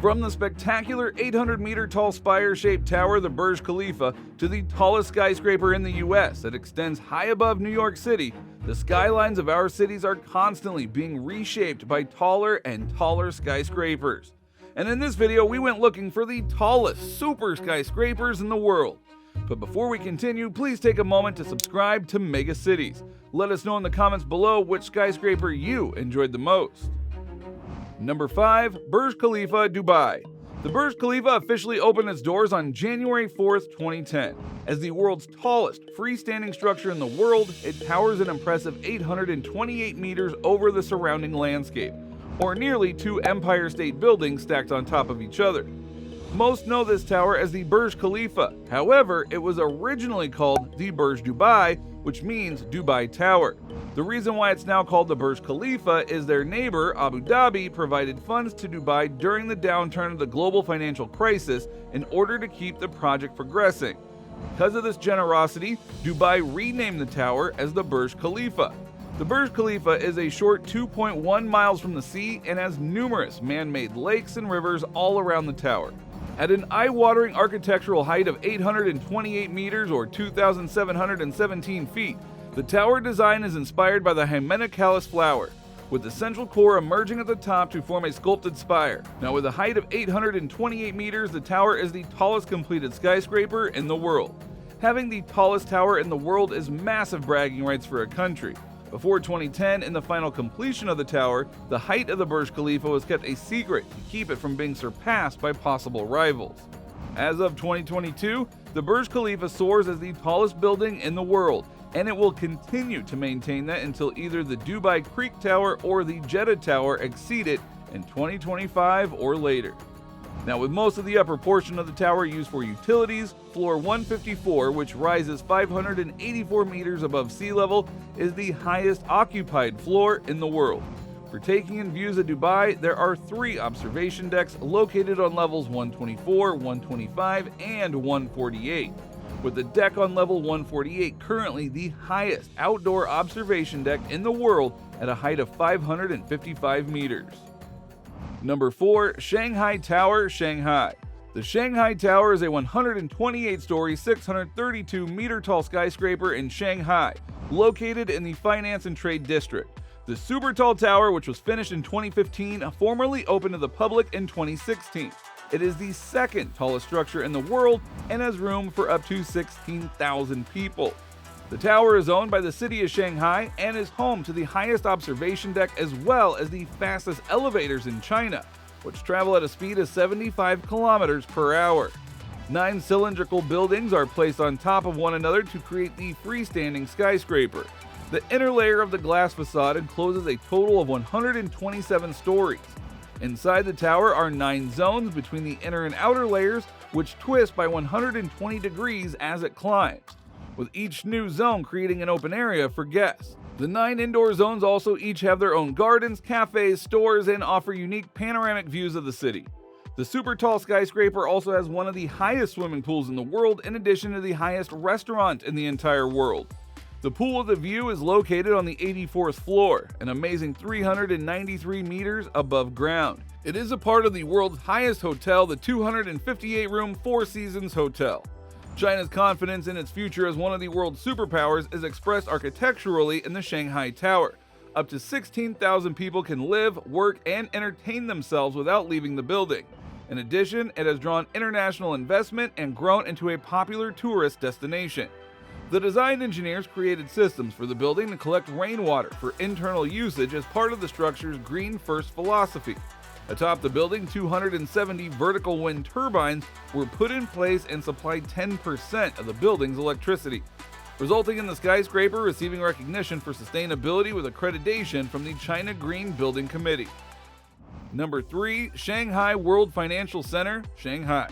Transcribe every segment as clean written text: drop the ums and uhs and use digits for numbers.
From the spectacular 800-meter tall spire-shaped tower, the Burj Khalifa, to the tallest skyscraper in the US that extends high above New York City, the skylines of our cities are constantly being reshaped by taller and taller skyscrapers. And in this video, we went looking for the tallest super skyscrapers in the world. But before we continue, please take a moment to subscribe to Mega Cities. Let us know in the comments below which skyscraper you enjoyed the most. Number 5. Burj Khalifa, Dubai. The Burj Khalifa officially opened its doors on January 4th, 2010. As the world's tallest freestanding structure in the world, it towers an impressive 828 meters over the surrounding landscape, or nearly 2 Empire State Buildings stacked on top of each other. Most know this tower as the Burj Khalifa. However, it was originally called the Burj Dubai, which means Dubai Tower. The reason why it's now called the Burj Khalifa is their neighbor, Abu Dhabi, provided funds to Dubai during the downturn of the global financial crisis in order to keep the project progressing. Because of this generosity, Dubai renamed the tower as the Burj Khalifa. The Burj Khalifa is a short 2.1 miles from the sea and has numerous man-made lakes and rivers all around the tower. At an eye-watering architectural height of 828 meters or 2,717 feet, the tower design is inspired by the Hymenicalis flower, with the central core emerging at the top to form a sculpted spire. Now, with a height of 828 meters, the tower is the tallest completed skyscraper in the world. Having the tallest tower in the world is massive bragging rights for a country. Before 2010, in the final completion of the tower, the height of the Burj Khalifa was kept a secret to keep it from being surpassed by possible rivals. As of 2022, the Burj Khalifa soars as the tallest building in the world, and it will continue to maintain that until either the Dubai Creek Tower or the Jeddah Tower exceed it in 2025 or later. Now, with most of the upper portion of the tower used for utilities, floor 154, which rises 584 meters above sea level, is the highest occupied floor in the world. For taking in views of Dubai, there are 3 observation decks located on levels 124, 125, and 148, with the deck on level 148 currently the highest outdoor observation deck in the world at a height of 555 meters. Number 4. Shanghai Tower, Shanghai. The Shanghai Tower is a 128-story, 632-meter-tall skyscraper in Shanghai, located in the Finance and Trade District. The supertall tower, which was finished in 2015, formerly opened to the public in 2016. It is the second tallest structure in the world and has room for up to 16,000 people. The tower is owned by the city of Shanghai and is home to the highest observation deck as well as the fastest elevators in China, which travel at a speed of 75 kilometers per hour. 9 cylindrical buildings are placed on top of one another to create the freestanding skyscraper. The inner layer of the glass facade encloses a total of 127 stories. Inside the tower are 9 zones between the inner and outer layers, which twist by 120 degrees as it climbs, with each new zone creating an open area for guests. The 9 indoor zones also each have their own gardens, cafes, stores, and offer unique panoramic views of the city. The super tall skyscraper also has one of the highest swimming pools in the world, in addition to the highest restaurant in the entire world. The pool with the view is located on the 84th floor, an amazing 393 meters above ground. It is a part of the world's highest hotel, the 258-room Four Seasons Hotel. China's confidence in its future as one of the world's superpowers is expressed architecturally in the Shanghai Tower. Up to 16,000 people can live, work, and entertain themselves without leaving the building. In addition, it has drawn international investment and grown into a popular tourist destination. The design engineers created systems for the building to collect rainwater for internal usage as part of the structure's Green First philosophy. Atop the building, 270 vertical wind turbines were put in place and supplied 10% of the building's electricity, resulting in the skyscraper receiving recognition for sustainability with accreditation from the China Green Building Committee. Number 3. Shanghai World Financial Center, Shanghai.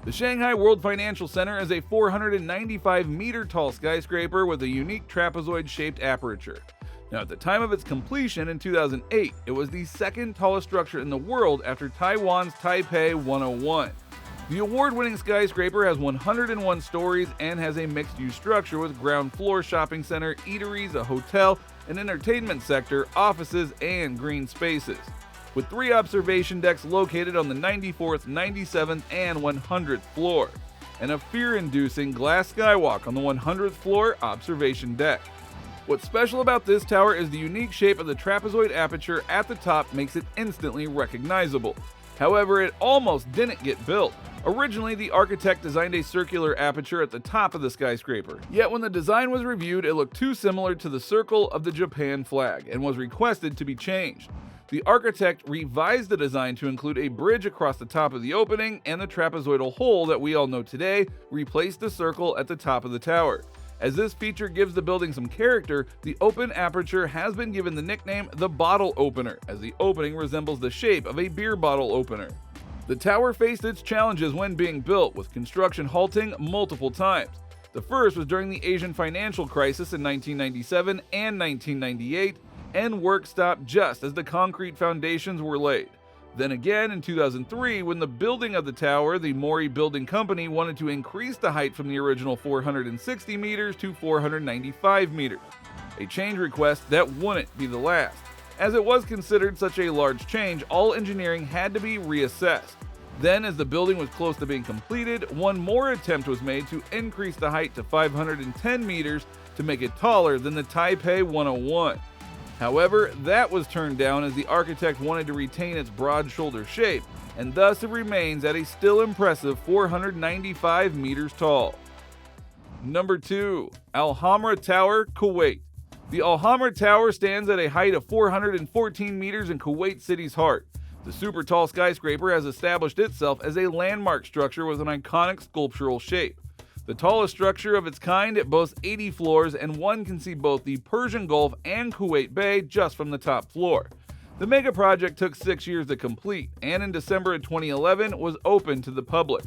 The Shanghai World Financial Center is a 495-meter-tall skyscraper with a unique trapezoid-shaped aperture. Now, at the time of its completion in 2008, it was the second tallest structure in the world after Taiwan's Taipei 101. The award-winning skyscraper has 101 stories and has a mixed-use structure with ground floor shopping center, eateries, a hotel, an entertainment sector, offices, and green spaces. with 3 observation decks located on the 94th, 97th, and 100th floor, and a fear-inducing glass skywalk on the 100th floor observation deck. What's special about this tower is the unique shape of the trapezoid aperture at the top makes it instantly recognizable. However, it almost didn't get built. Originally, the architect designed a circular aperture at the top of the skyscraper, yet when the design was reviewed, it looked too similar to the circle of the Japan flag and was requested to be changed. The architect revised the design to include a bridge across the top of the opening, and the trapezoidal hole that we all know today replaced the circle at the top of the tower. As this feature gives the building some character, the open aperture has been given the nickname the bottle opener, as the opening resembles the shape of a beer bottle opener. The tower faced its challenges when being built, with construction halting multiple times. The first was during the Asian financial crisis in 1997 and 1998, and work stopped just as the concrete foundations were laid. Then again in 2003, when the building of the tower, the Mori Building Company, wanted to increase the height from the original 460 meters to 495 meters, a change request that wouldn't be the last. As it was considered such a large change, all engineering had to be reassessed. Then, as the building was close to being completed, one more attempt was made to increase the height to 510 meters to make it taller than the Taipei 101. However, that was turned down as the architect wanted to retain its broad shoulder shape, and thus it remains at a still impressive 495 meters tall. Number 2. Al Hamra Tower, Kuwait. The Al Hamra Tower stands at a height of 414 meters in Kuwait City's heart. The super tall skyscraper has established itself as a landmark structure with an iconic sculptural shape. The tallest structure of its kind, it boasts 80 floors, and one can see both the Persian Gulf and Kuwait Bay just from the top floor. The megaproject took 6 years to complete, and in December of 2011 was open to the public,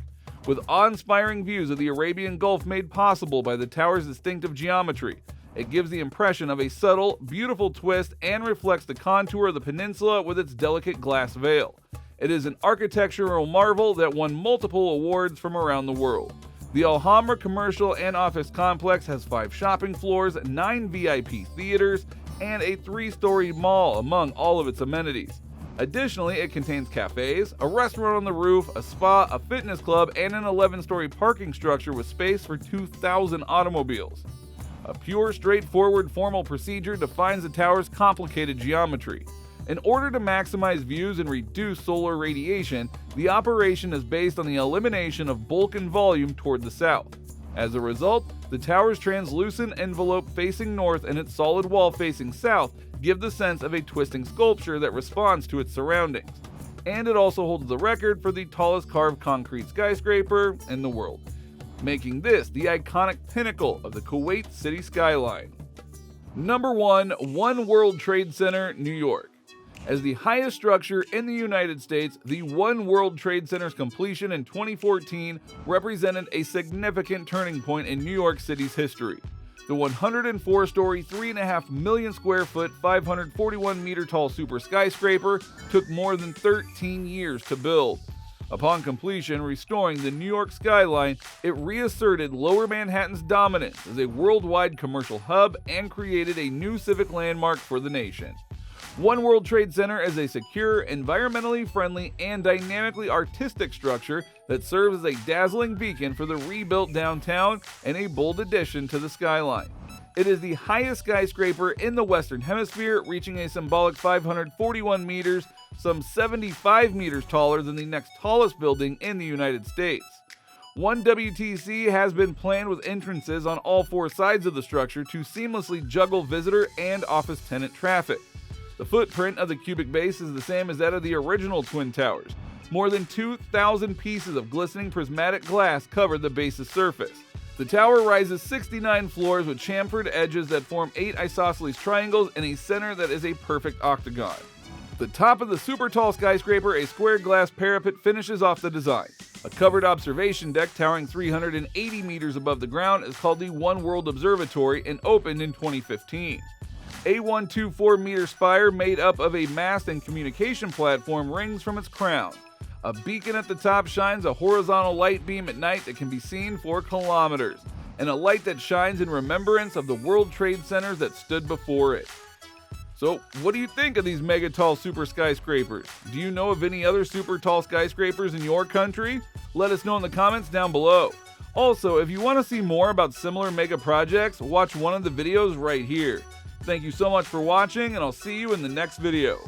with awe-inspiring views of the Arabian Gulf made possible by the tower's distinctive geometry. It gives the impression of a subtle, beautiful twist and reflects the contour of the peninsula with its delicate glass veil. It is an architectural marvel that won multiple awards from around the world. The Al Hamra commercial and office complex has 5 shopping floors, 9 VIP theaters, and a 3-story mall among all of its amenities. Additionally, it contains cafes, a restaurant on the roof, a spa, a fitness club, and an 11-story parking structure with space for 2,000 automobiles. A pure, straightforward, formal procedure defines the tower's complicated geometry. In order to maximize views and reduce solar radiation, the operation is based on the elimination of bulk and volume toward the south. As a result, the tower's translucent envelope facing north and its solid wall facing south give the sense of a twisting sculpture that responds to its surroundings. And it also holds the record for the tallest carved concrete skyscraper in the world, making this the iconic pinnacle of the Kuwait city skyline. Number 1. One World Trade Center, New York. As the highest structure in the United States, the One World Trade Center's completion in 2014 represented a significant turning point in New York City's history. The 104-story, 3.5 million square foot, 541 meter tall super skyscraper took more than 13 years to build. Upon completion, restoring the New York skyline, it reasserted Lower Manhattan's dominance as a worldwide commercial hub and created a new civic landmark for the nation. One World Trade Center is a secure, environmentally friendly, and dynamically artistic structure that serves as a dazzling beacon for the rebuilt downtown and a bold addition to the skyline. It is the highest skyscraper in the Western Hemisphere, reaching a symbolic 541 meters, some 75 meters taller than the next tallest building in the United States. One WTC has been planned with entrances on all 4 sides of the structure to seamlessly juggle visitor and office tenant traffic. The footprint of the cubic base is the same as that of the original Twin Towers. More than 2,000 pieces of glistening prismatic glass cover the base's surface. The tower rises 69 floors with chamfered edges that form 8 isosceles triangles in a center that is a perfect octagon. The top of the super tall skyscraper, a square glass parapet, finishes off the design. A covered observation deck towering 380 meters above the ground is called the One World Observatory and opened in 2015. A 124-meter spire made up of a mast and communication platform rings from its crown. A beacon at the top shines a horizontal light beam at night that can be seen for kilometers, and a light that shines in remembrance of the World Trade Centers that stood before it. So, what do you think of these mega tall super skyscrapers? Do you know of any other super tall skyscrapers in your country? Let us know in the comments down below. Also, if you want to see more about similar mega projects, watch one of the videos right here. Thank you so much for watching, and I'll see you in the next video.